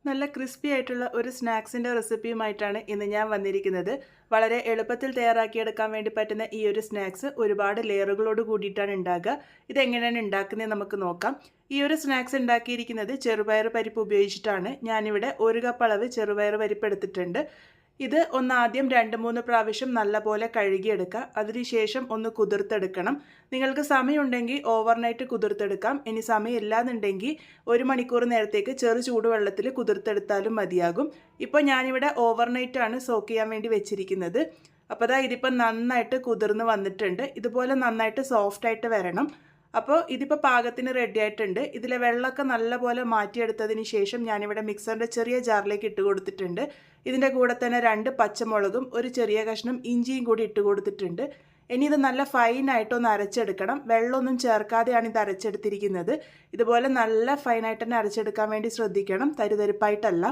നല്ല ക്രിസ്പി ആയിട്ടുള്ള ഒരു സ്നാക്സിൻ്റെ റെസിപ്പിയുമായിട്ടാണ് ഇന്ന് ഞാൻ വന്നിരിക്കുന്നത്. വളരെ എളുപ്പത്തിൽ തയ്യാറാക്കിയെടുക്കാൻ വേണ്ടി പറ്റുന്ന ഈ ഒരു സ്നാക്സ് ഒരുപാട് ലെയറുകളോട് കൂടിയിട്ടാണ് ഉണ്ടാക്കുക. ഇതെങ്ങനെയാണ് ഉണ്ടാക്കുന്നത് നമുക്ക് നോക്കാം. ഈ ഒരു സ്നാക്സ് ഉണ്ടാക്കിയിരിക്കുന്നത് ചെറുപയർ പരിപ്പ് ഉപയോഗിച്ചിട്ടാണ്. ഞാനിവിടെ 1 കപ്പ് അളവ് ചെറുപയർ പരിപ്പ് എടുത്തിട്ടുണ്ട്. ഇത് ആദ്യം 2-3 പ്രാവശ്യം നല്ലപോലെ കഴുകിയെടുക്കുക. അതിനുശേഷം ഒന്ന് കുതിർത്തെടുക്കണം. നിങ്ങൾക്ക് സമയമുണ്ടെങ്കിൽ ഓവർനൈറ്റ് കുതിർത്തെടുക്കാം. ഇനി സമയമില്ലാന്നുണ്ടെങ്കിൽ 1 മണിക്കൂർ നേരത്തേക്ക് ചെറു ചൂടുവെള്ളത്തിൽ കുതിർത്തെടുത്താലും മതിയാകും. ഇപ്പോൾ ഞാനിവിടെ ഓവർനൈറ്റാണ് സോക്ക് ചെയ്യാൻ വേണ്ടി വെച്ചിരിക്കുന്നത്. അപ്പോൾ ഇതിപ്പോൾ നന്നായിട്ട് കുതിർന്ന് വന്നിട്ടുണ്ട്. ഇതുപോലെ നന്നായിട്ട് സോഫ്റ്റായിട്ട് വരണം. അപ്പോൾ ഇതിപ്പോൾ പാകത്തിന് റെഡി ആയിട്ടുണ്ട്. ഇതിലെ വെള്ളമൊക്കെ നല്ലപോലെ മാറ്റിയെടുത്തതിന് ശേഷം ഞാനിവിടെ മിക്സറിൻ്റെ ചെറിയ ജാറിലേക്ക് ഇട്ട് കൊടുത്തിട്ടുണ്ട്. ഇതിൻ്റെ കൂടെ തന്നെ 2 പച്ചമുളകും ഒരു ചെറിയ കഷ്ണം ഇഞ്ചിയും കൂടി ഇട്ട് കൊടുത്തിട്ടുണ്ട്. ഇനി ഇത് നല്ല ഫൈനായിട്ടൊന്ന് അരച്ചെടുക്കണം. വെള്ളമൊന്നും ചേർക്കാതെയാണ് ഇത് അരച്ചെടുത്തിരിക്കുന്നത്. ഇതുപോലെ നല്ല ഫൈനായിട്ട് തന്നെ അരച്ചെടുക്കാൻ വേണ്ടി ശ്രദ്ധിക്കണം, തരിതരിപ്പായിട്ടല്ല.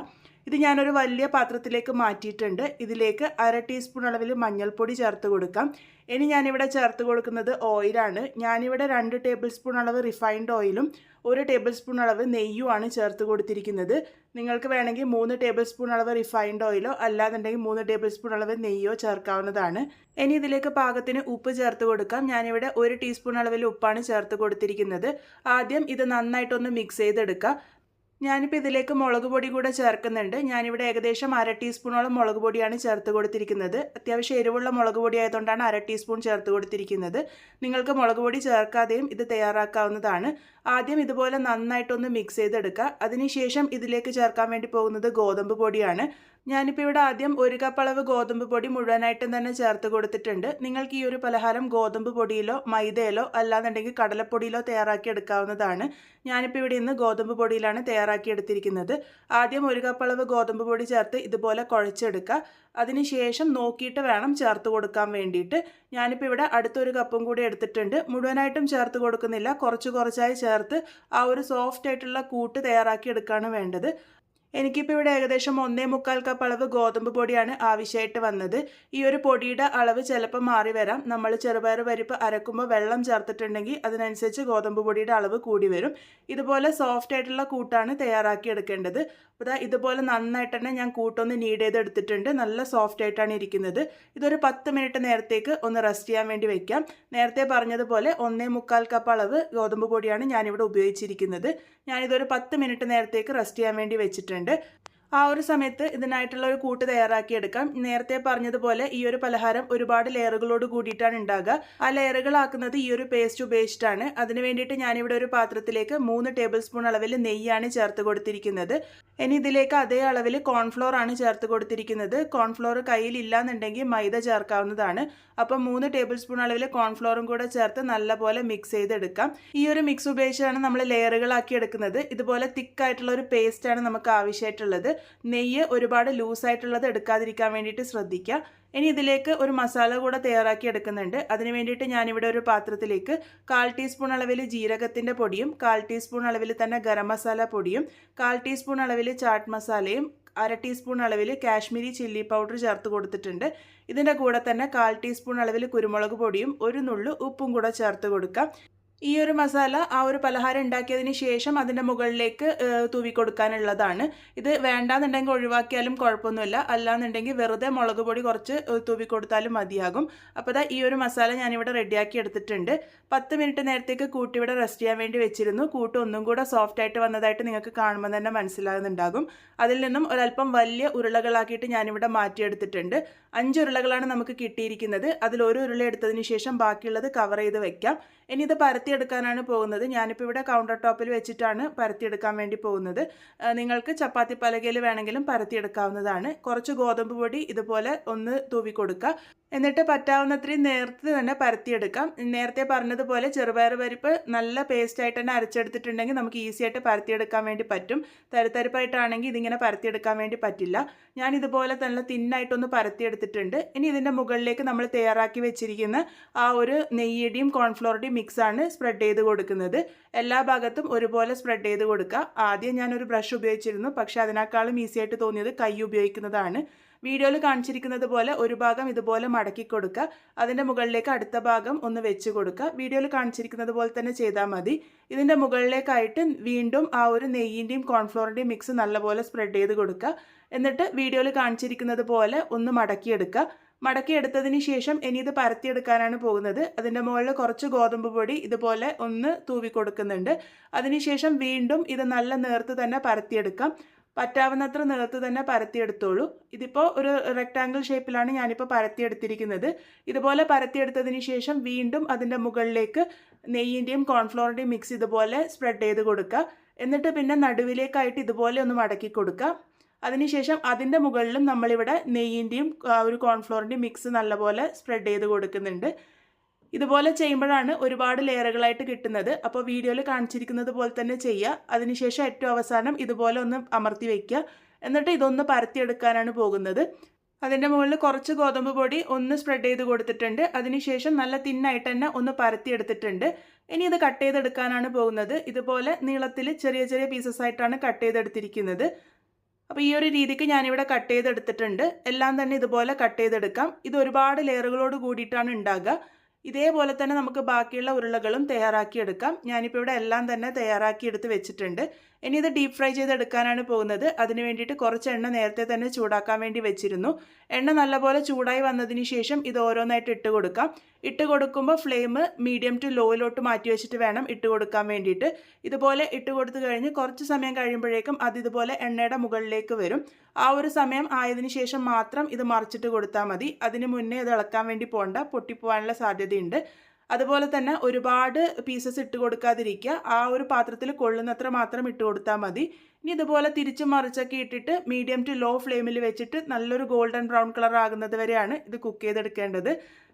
ഇത് ഞാനൊരു വലിയ പാത്രത്തിലേക്ക് മാറ്റിയിട്ടുണ്ട്. ഇതിലേക്ക് 1/2 ടീസ്പൂൺ അളവിൽ മഞ്ഞൾപ്പൊടി ചേർത്ത് കൊടുക്കാം. ഇനി ഞാനിവിടെ ചേർത്ത് കൊടുക്കുന്നത് ഓയിലാണ്. ഞാനിവിടെ 2 ടേബിൾ സ്പൂൺ അളവ് റിഫൈൻഡ് ഓയിലും 1 ടേബിൾ സ്പൂൺ അളവ് നെയ്യുമാണ് ചേർത്ത് കൊടുത്തിരിക്കുന്നത്. നിങ്ങൾക്ക് വേണമെങ്കിൽ 3 ടേബിൾ സ്പൂൺ അളവ് റിഫൈൻഡ് ഓയിലോ അല്ലാന്നുണ്ടെങ്കിൽ 3 ടേബിൾ സ്പൂൺ അളവ് നെയ്യോ ചേർക്കാവുന്നതാണ്. ഇനി ഇതിലേക്ക് പാകത്തിന് ഉപ്പ് ചേർത്ത് കൊടുക്കാം. ഞാനിവിടെ 1 ടീസ്പൂൺ അളവിൽ ഉപ്പാണ് ചേർത്ത് കൊടുത്തിരിക്കുന്നത്. ആദ്യം ഇത് നന്നായിട്ടൊന്ന് മിക്സ് ചെയ്തെടുക്കുക. ഞാനിപ്പോൾ ഇതിലേക്ക് മുളക് പൊടി കൂടെ ചേർക്കുന്നുണ്ട്. ഞാനിവിടെ ഏകദേശം 1/2 ടീസ്പൂണോളം മുളക് പൊടിയാണ് ചേർത്ത് കൊടുത്തിരിക്കുന്നത്. അത്യാവശ്യം എരിവുള്ള മുളക് പൊടി ആയതുകൊണ്ടാണ് 1/2 ടീസ്പൂൺ ചേർത്ത് കൊടുത്തിരിക്കുന്നത്. നിങ്ങൾക്ക് മുളക് പൊടി ചേർക്കാതെയും ഇത് തയ്യാറാക്കാവുന്നതാണ്. ആദ്യം ഇതുപോലെ നന്നായിട്ടൊന്ന് മിക്സ് ചെയ്തെടുക്കുക. അതിനുശേഷം ഇതിലേക്ക് ചേർക്കാൻ വേണ്ടി പോകുന്നത് ഗോതമ്പ് പൊടിയാണ്. ഞാനിപ്പോൾ ഇവിടെ ആദ്യം 1 കപ്പ് അളവ് ഗോതമ്പ് പൊടി മുഴുവനായിട്ടും തന്നെ ചേർത്ത് കൊടുത്തിട്ടുണ്ട്. നിങ്ങൾക്ക് ഈ ഒരു പലഹാരം ഗോതമ്പ് പൊടിയിലോ മൈദയിലോ അല്ലാന്നുണ്ടെങ്കിൽ കടലപ്പൊടിയിലോ തയ്യാറാക്കി എടുക്കാവുന്നതാണ്. ഞാനിപ്പോൾ ഇവിടെ ഇന്ന് ഗോതമ്പ് പൊടിയിലാണ് തയ്യാറാക്കി എടുത്തിരിക്കുന്നത്. ആദ്യം 1 കപ്പ് അളവ് ഗോതമ്പ് പൊടി ചേർത്ത് ഇതുപോലെ കുഴച്ചെടുക്കുക. അതിനുശേഷം നോക്കിയിട്ട് വേണം ചേർത്ത് കൊടുക്കാൻ വേണ്ടിയിട്ട്. ഞാനിപ്പോൾ ഇവിടെ അടുത്തൊരു കപ്പും കൂടി എടുത്തിട്ടുണ്ട്. മുഴുവനായിട്ടും ചേർത്ത് കൊടുക്കുന്നില്ല, കുറച്ചായി ചേർത്ത് ആ ഒരു സോഫ്റ്റ് ആയിട്ടുള്ള കൂട്ട് തയ്യാറാക്കി എടുക്കുകയാണ് വേണ്ടത്. എനിക്കിപ്പോൾ ഇവിടെ ഏകദേശം 1.25 കപ്പ് അളവ് ഗോതമ്പ് പൊടിയാണ് ആവശ്യമായിട്ട് വന്നത്. ഈ ഒരു പൊടിയുടെ അളവ് ചിലപ്പോൾ മാറി വരാം. നമ്മൾ ചെറുപയർ പരിപ്പ് അരക്കുമ്പോൾ വെള്ളം ചേർത്തിട്ടുണ്ടെങ്കിൽ അതിനനുസരിച്ച് ഗോതമ്പ് പൊടിയുടെ അളവ് കൂടി വരും. ഇതുപോലെ സോഫ്റ്റ് ആയിട്ടുള്ള കൂട്ടാണ് തയ്യാറാക്കി എടുക്കേണ്ടത്. അപ്പോൾ ഇതുപോലെ നന്നായിട്ട് തന്നെ ഞാൻ കൂട്ടൊന്ന് നീഡ് ചെയ്തെടുത്തിട്ടുണ്ട്. നല്ല സോഫ്റ്റ് ആയിട്ടാണ് ഇരിക്കുന്നത്. ഇതൊരു 10 മിനിറ്റ് നേരത്തേക്ക് ഒന്ന് റെസ്റ്റ് ചെയ്യാൻ വേണ്ടി വെക്കാം. നേരത്തെ പറഞ്ഞതുപോലെ 1.25 കപ്പ് അളവ് ഗോതമ്പ് പൊടിയാണ് ഞാനിവിടെ ഉപയോഗിച്ചിരിക്കുന്നത്. ഞാനിതൊരു 10 മിനിറ്റ് നേരത്തേക്ക് റെസ്റ്റ് ചെയ്യാൻ വേണ്ടി വെച്ചിട്ടുണ്ട്. ആ ഒരു സമയത്ത് ഇതിനായിട്ടുള്ള ഒരു കൂട്ട് തയ്യാറാക്കിയെടുക്കാം. നേരത്തെ പറഞ്ഞതുപോലെ ഈ ഒരു പലഹാരം ഒരുപാട് ലെയറുകളോട് കൂടിയിട്ടാണ് ഉണ്ടാകുക. ആ ലെയറുകളാക്കുന്നത് ഈ ഒരു പേസ്റ്റ് ഉപയോഗിച്ചിട്ടാണ്. അതിന് വേണ്ടിയിട്ട് ഞാനിവിടെ ഒരു പാത്രത്തിലേക്ക് 3 ടേബിൾ സ്പൂൺ അളവിൽ നെയ്യാണ് ചേർത്ത് കൊടുത്തിരിക്കുന്നത്. ഇനി ഇതിലേക്ക് അതേ അളവിൽ കോൺഫ്ലോർ ആണ് ചേർത്ത് കൊടുത്തിരിക്കുന്നത്. കോൺഫ്ലോർ കയ്യിൽ ഇല്ലാന്നുണ്ടെങ്കിൽ മൈദ ചേർക്കാവുന്നതാണ്. അപ്പം 3 ടേബിൾ സ്പൂൺ അളവിൽ കോൺഫ്ലോറും കൂടെ ചേർത്ത് നല്ലപോലെ മിക്സ് ചെയ്തെടുക്കാം. ഈ ഒരു മിക്സ് ഉപയോഗിച്ചാണ് നമ്മൾ ലെയറുകളാക്കി എടുക്കുന്നത്. ഇതുപോലെ തിക്കായിട്ടുള്ള ഒരു പേസ്റ്റാണ് നമുക്ക് ആവശ്യമായിട്ടുള്ളത്. നെയ്യ് ഒരുപാട് ലൂസായിട്ടുള്ളത് എടുക്കാതിരിക്കാൻ വേണ്ടിയിട്ട് ശ്രദ്ധിക്കുക. ഇനി ഇതിലേക്ക് ഒരു മസാല കൂടെ തയ്യാറാക്കി എടുക്കുന്നുണ്ട്. അതിന് വേണ്ടിയിട്ട് ഞാനിവിടെ ഒരു പാത്രത്തിലേക്ക് 1/4 ടീസ്പൂൺ അളവിൽ ജീരകത്തിൻ്റെ പൊടിയും 1/4 ടീസ്പൂൺ അളവിൽ തന്നെ ഗരം മസാല പൊടിയും 1/4 ടീസ്പൂൺ അളവിൽ ചാട്ട് മസാലയും 1/2 ടീസ്പൂൺ അളവിൽ കാശ്മീരി ചില്ലി പൗഡർ ചേർത്ത് കൊടുത്തിട്ടുണ്ട്. ഇതിൻ്റെ കൂടെ തന്നെ 1/4 ടീസ്പൂൺ അളവിൽ കുരുമുളക് പൊടിയും ഒരു നുള്ളു ഉപ്പും കൂടെ ചേർത്ത് കൊടുക്കാം. ഈ ഒരു മസാല ആ ഒരു പലഹാരം ഉണ്ടാക്കിയതിന് ശേഷം അതിൻ്റെ മുകളിലേക്ക് തൂവി കൊടുക്കാനുള്ളതാണ്. ഇത് വേണ്ടാന്നുണ്ടെങ്കിൽ ഒഴിവാക്കിയാലും കുഴപ്പമൊന്നുമില്ല. അല്ലാന്നുണ്ടെങ്കിൽ വെറുതെ മുളക് പൊടി കുറച്ച് തൂവി കൊടുത്താലും മതിയാകും. അപ്പോൾ ഈ ഒരു മസാല ഞാനിവിടെ റെഡിയാക്കി എടുത്തിട്ടുണ്ട്. 10 മിനിറ്റ് നേരത്തേക്ക് കൂട്ടി ഇവിടെ റെസ്റ്റ് ചെയ്യാൻ വേണ്ടി വെച്ചിരുന്നു. കൂട്ട് ഒന്നും കൂടെ സോഫ്റ്റ് ആയിട്ട് വന്നതായിട്ട് നിങ്ങൾക്ക് കാണുമ്പോൾ തന്നെ മനസ്സിലാകുന്നുണ്ടാകും. അതിൽ നിന്നും ഒരല്പം വലിയ ഉരുളകളാക്കിയിട്ട് ഞാനിവിടെ മാറ്റിയെടുത്തിട്ടുണ്ട്. 5 ഉരുളകളാണ് നമുക്ക് കിട്ടിയിരിക്കുന്നത്. അതിൽ ഒരു ഉരുള എടുത്തതിന് ശേഷം ബാക്കിയുള്ളത് കവർ ചെയ്ത് വെക്കാം. ഇനി ഇത് പരത്തിയെടുക്കാനാണ് പോകുന്നത്. ഞാനിപ്പോൾ ഇവിടെ കൗണ്ടർ ടോപ്പിൽ വെച്ചിട്ടാണ് പരത്തിയെടുക്കാൻ വേണ്ടി പോകുന്നത്. നിങ്ങൾക്ക് ചപ്പാത്തി പലകയിൽ വേണമെങ്കിലും പരത്തിയെടുക്കാവുന്നതാണ്. കുറച്ച് ഗോതമ്പ് പൊടി ഇതുപോലെ ഒന്ന് തൂവി കൊടുക്കുക. എന്നിട്ട് പറ്റാവുന്നത്രയും നേരത്തെ തന്നെ പരത്തിയെടുക്കാം. നേരത്തെ പറഞ്ഞതുപോലെ ചെറുപയർ പരിപ്പ് നല്ല പേസ്റ്റായിട്ട് തന്നെ അരച്ചെടുത്തിട്ടുണ്ടെങ്കിൽ നമുക്ക് ഈസി ആയിട്ട് പരത്തിയെടുക്കാൻ വേണ്ടി പറ്റും. തരിതരിപ്പായിട്ടാണെങ്കിൽ ഇതിങ്ങനെ പരത്തിയെടുക്കാൻ വേണ്ടി പറ്റില്ല. ഞാൻ ഇതുപോലെ നല്ല തിന്നായിട്ടൊന്ന് പരത്തിയെടുത്തിട്ടുണ്ട്. ഇനി ഇതിൻ്റെ മുകളിലേക്ക് നമ്മൾ തയ്യാറാക്കി വെച്ചിരിക്കുന്ന ആ ഒരു നെയ്യുടെയും കോൺഫ്ലോറുടെയും മിക്സാണ് സ്പ്രെഡ് ചെയ്ത് കൊടുക്കുന്നത്. എല്ലാ ഭാഗത്തും ഒരുപോലെ സ്പ്രെഡ് ചെയ്ത് കൊടുക്കുക. ആദ്യം ഞാനൊരു ബ്രഷ് ഉപയോഗിച്ചിരുന്നു, പക്ഷേ അതിനേക്കാളും ഈസി ആയിട്ട് തോന്നിയത് കൈ ഉപയോഗിക്കുന്നതാണ്. വീഡിയോയിൽ കാണിച്ചിരിക്കുന്നത് പോലെ ഒരു ഭാഗം ഇതുപോലെ മടക്കി കൊടുക്കുക. അതിൻ്റെ മുകളിലേക്ക് അടുത്ത ഭാഗം ഒന്ന് വെച്ച് കൊടുക്കുക. വീഡിയോയിൽ കാണിച്ചിരിക്കുന്നത് പോലെ തന്നെ ചെയ്താൽ മതി. ഇതിൻ്റെ മുകളിലേക്കായിട്ട് വീണ്ടും ആ ഒരു നെയ്യിൻ്റെയും കോൺഫ്ലോറിൻ്റെയും മിക്സ് നല്ലപോലെ സ്പ്രെഡ് ചെയ്ത് കൊടുക്കുക. എന്നിട്ട് വീഡിയോയിൽ കാണിച്ചിരിക്കുന്നത് പോലെ ഒന്ന് മടക്കിയെടുക്കുക. മടക്കിയെടുത്തതിന് ശേഷം ഇനി ഇത് പരത്തിയെടുക്കാനാണ് പോകുന്നത്. അതിൻ്റെ മുകളിൽ കുറച്ച് ഗോതമ്പ് പൊടി ഇതുപോലെ ഒന്ന് തൂവി കൊടുക്കുന്നുണ്ട്. അതിനുശേഷം വീണ്ടും ഇത് നല്ല നേർത്ത് തന്നെ പരത്തിയെടുക്കാം. പറ്റാവുന്നത്ര നേർത്ത് തന്നെ പരത്തിയെടുത്തോളൂ. ഇതിപ്പോൾ ഒരു റെക്റ്റാങ്കിൾ ഷേപ്പിലാണ് ഞാനിപ്പോൾ പരത്തിയെടുത്തിരിക്കുന്നത്. ഇതുപോലെ പരത്തിയെടുത്തതിന് ശേഷം വീണ്ടും അതിൻ്റെ മുകളിലേക്ക് നെയ്യിൻ്റെയും കോൺഫ്ലോറിൻ്റെയും മിക്സ് ഇതുപോലെ സ്പ്രെഡ് ചെയ്ത് കൊടുക്കുക. എന്നിട്ട് പിന്നെ നടുവിലേക്കായിട്ട് ഇതുപോലെ ഒന്ന് മടക്കി കൊടുക്കുക. അതിനുശേഷം അതിൻ്റെ മുകളിലും നമ്മളിവിടെ നെയ്യിൻ്റെയും ഒരു കോൺഫ്ലോറിൻ്റെയും മിക്സ് നല്ലപോലെ സ്പ്രെഡ് ചെയ്ത് കൊടുക്കുന്നുണ്ട്. ഇതുപോലെ ചെയ്യുമ്പോഴാണ് ഒരുപാട് ലെയറുകളായിട്ട് കിട്ടുന്നത്. അപ്പോൾ വീഡിയോയിൽ കാണിച്ചിരിക്കുന്നത് പോലെ തന്നെ ചെയ്യുക. അതിനുശേഷം ഏറ്റവും അവസാനം ഇതുപോലെ ഒന്ന് അമർത്തി വയ്ക്കുക. എന്നിട്ട് ഇതൊന്ന് പരത്തിയെടുക്കാനാണ് പോകുന്നത്. അതിൻ്റെ മുകളിൽ കുറച്ച് ഗോതമ്പ് പൊടി ഒന്ന് സ്പ്രെഡ് ചെയ്ത് കൊടുത്തിട്ടുണ്ട്. അതിനുശേഷം നല്ല തിന്നായിട്ട് തന്നെ ഒന്ന് പരത്തിയെടുത്തിട്ടുണ്ട്. ഇനി ഇത് കട്ട് ചെയ്തെടുക്കാനാണ് പോകുന്നത്. ഇതുപോലെ നീളത്തിൽ ചെറിയ ചെറിയ പീസസ് ആയിട്ടാണ് കട്ട് ചെയ്തെടുത്തിരിക്കുന്നത്. അപ്പോൾ ഈ ഒരു രീതിക്ക് ഞാനിവിടെ കട്ട് ചെയ്തെടുത്തിട്ടുണ്ട്. എല്ലാം തന്നെ ഇതുപോലെ കട്ട് ചെയ്തെടുക്കാം. ഇത് ഒരുപാട് ലെയറുകളോട് കൂടിയിട്ടാണ് ഉണ്ടാകുക. ഇതേപോലെ തന്നെ നമുക്ക് ബാക്കിയുള്ള ഉരുളകളും തയ്യാറാക്കിയെടുക്കാം. ഞാനിപ്പോൾ ഇവിടെ എല്ലാം തന്നെ തയ്യാറാക്കിയെടുത്ത് വെച്ചിട്ടുണ്ട്. ഇനി ഇത് ഡീപ്പ് ഫ്രൈ ചെയ്തെടുക്കാനാണ് പോകുന്നത്. അതിന് വേണ്ടിയിട്ട് കുറച്ച് എണ്ണ നേരത്തെ തന്നെ ചൂടാക്കാൻ വേണ്ടി വെച്ചിരുന്നു. എണ്ണ നല്ലപോലെ ചൂടായി വന്നതിന് ശേഷം ഇത് ഓരോന്നായിട്ട് ഇട്ട് കൊടുക്കാം. ഇട്ട് കൊടുക്കുമ്പോൾ ഫ്ലെയിം മീഡിയം ടു ലോയിലോട്ട് മാറ്റി വെച്ചിട്ട് വേണം ഇട്ട് കൊടുക്കാൻ വേണ്ടിയിട്ട്. ഇതുപോലെ ഇട്ട് കൊടുത്തു കഴിഞ്ഞ് കുറച്ച് സമയം കഴിയുമ്പോഴേക്കും അത് ഇതുപോലെ എണ്ണയുടെ മുകളിലേക്ക് വരും. ആ ഒരു സമയം ആയതിനു ശേഷം മാത്രം ഇത് മറിച്ചിട്ട് കൊടുത്താൽ മതി. അതിന് മുന്നേ ഇത് ഇളക്കാൻ വേണ്ടി പോകണ്ട, പൊട്ടിപ്പോകാനുള്ള സാധ്യതയുണ്ട്. അതുപോലെ തന്നെ ഒരുപാട് പീസസ് ഇട്ട് കൊടുക്കാതിരിക്കുക. ആ ഒരു പാത്രത്തിൽ കൊള്ളുന്നത്ര മാത്രം ഇട്ട് കൊടുത്താൽ മതി. ഇനി ഇതുപോലെ തിരിച്ചും മറിച്ചൊക്കെ ഇട്ടിട്ട് മീഡിയം ടു ലോ ഫ്ലെയിമിൽ വെച്ചിട്ട് നല്ലൊരു ഗോൾഡൻ ബ്രൗൺ കളർ ആകുന്നത് വരെയാണ് ഇത് കുക്ക് ചെയ്തെടുക്കേണ്ടത്.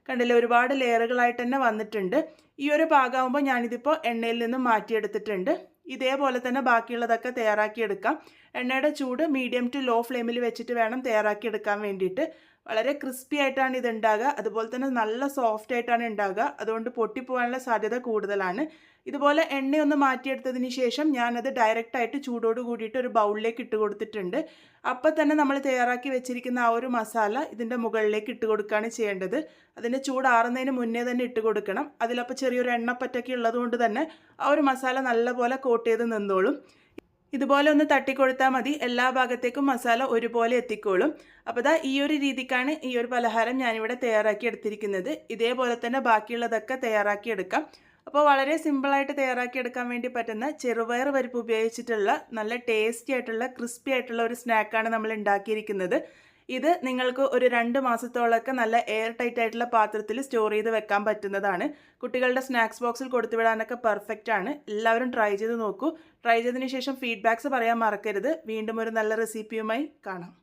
കണ്ടില്ലേ, ഒരുപാട് ലെയറുകളായിട്ട് തന്നെ വന്നിട്ടുണ്ട്. ഈ ഒരു പാകമാകുമ്പോൾ ഞാനിതിപ്പോൾ എണ്ണയിൽ നിന്നും മാറ്റിയെടുത്തിട്ടുണ്ട്. ഇതേപോലെ തന്നെ ബാക്കിയുള്ളതൊക്കെ തയ്യാറാക്കിയെടുക്കാം. എണ്ണയുടെ ചൂട് മീഡിയം ടു ലോ ഫ്ലെയിമിൽ വെച്ചിട്ട് വേണം തയ്യാറാക്കിയെടുക്കാൻ വേണ്ടിയിട്ട്. വളരെ ക്രിസ്പി ആയിട്ടാണ് ഇത് ഉണ്ടാകുക. അതുപോലെ തന്നെ നല്ല സോഫ്റ്റ് ആയിട്ടാണ് ഉണ്ടാകുക. അതുകൊണ്ട് പൊട്ടിപ്പോകാനുള്ള സാധ്യത കൂടുതലാണ്. ഇതുപോലെ എണ്ണയൊന്ന് മാറ്റിയെടുത്തതിന് ശേഷം ഞാനത് ഡയറക്റ്റായിട്ട് ചൂടോട് കൂടിയിട്ട് ഒരു ബൗളിലേക്ക് ഇട്ട് കൊടുത്തിട്ടുണ്ട്. അപ്പം തന്നെ നമ്മൾ തയ്യാറാക്കി വെച്ചിരിക്കുന്ന ആ ഒരു മസാല ഇതിൻ്റെ മുകളിലേക്ക് ഇട്ട് കൊടുക്കുകയാണ് ചെയ്യേണ്ടത്. അതിൻ്റെ ചൂടാറുന്നതിന് മുന്നേ തന്നെ ഇട്ട് കൊടുക്കണം. അതിലപ്പോൾ ചെറിയൊരു എണ്ണപ്പറ്റൊക്കെ ഉള്ളതുകൊണ്ട് തന്നെ ആ ഒരു മസാല നല്ലപോലെ കോട്ട് ചെയ്ത് നിന്നോളും. ഇതുപോലെ ഒന്ന് തട്ടിക്കൊടുത്താൽ മതി. എല്ലാ ഭാഗത്തേക്കും മസാല ഒരുപോലെ എത്തിക്കോളും. അപ്പോൾ ദാ ഈ ഒരു രീതിക്കാണ് ഈ ഒരു പലഹാരം ഞാനിവിടെ തയ്യാറാക്കി എടുത്തിരിക്കുന്നത്. ഇതേപോലെ തന്നെ ബാക്കിയുള്ളതൊക്കെ തയ്യാറാക്കിയെടുക്കാം. അപ്പോൾ വളരെ സിമ്പിളായിട്ട് തയ്യാറാക്കിയെടുക്കാൻ വേണ്ടി പറ്റുന്ന ചെറുപയർ പരിപ്പ് ഉപയോഗിച്ചിട്ടുള്ള നല്ല ടേസ്റ്റി ആയിട്ടുള്ള ക്രിസ്പി ആയിട്ടുള്ള ഒരു സ്നാക്കാണ് നമ്മൾ ഉണ്ടാക്കിയിരിക്കുന്നത്. ഇത് നിങ്ങൾക്ക് ഒരു 2 മാസത്തോളമൊക്കെ നല്ല എയർ ടൈറ്റ് ആയിട്ടുള്ള പാത്രത്തിൽ സ്റ്റോർ ചെയ്ത് വെക്കാൻ പറ്റുന്നതാണ്. കുട്ടികളുടെ സ്നാക്സ് ബോക്സിൽ കൊടുത്തുവിടാനൊക്കെ പെർഫെക്റ്റ് ആണ്. എല്ലാവരും ട്രൈ ചെയ്ത് നോക്കൂ. ട്രൈ ചെയ്തതിന് ശേഷം ഫീഡ്ബാക്ക്സ് പറയാൻ മറക്കരുത്. വീണ്ടും ഒരു നല്ല റെസിപ്പിയുമായി കാണാം.